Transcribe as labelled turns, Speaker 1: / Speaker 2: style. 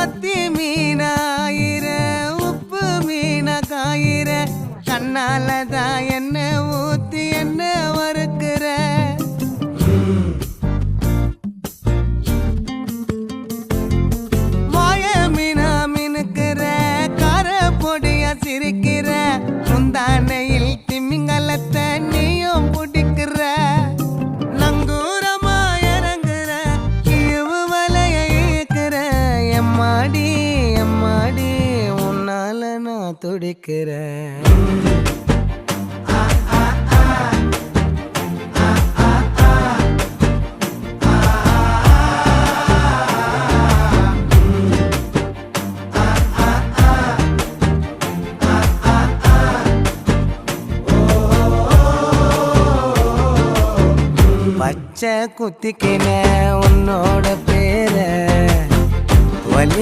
Speaker 1: மத்தி மீனாயிர உப்பு மீன காயிர கண்ணாலதான் என்ன ஊத்தி என்ன வறுக்கிற வாய மீனா மினுக்கிற கார பொடியா சிரிக்கிற முந்தானையில் திமிங்கலத்தை நீயும் பிடிக்கிற நங்கூரமா இறங்குற இவு வலைய இழுக்கிற எம்மாடி எம்மாடி உன்னால நான் துடிக்கிறேன் பச்சை குத்திக்கின உன்னோட பேர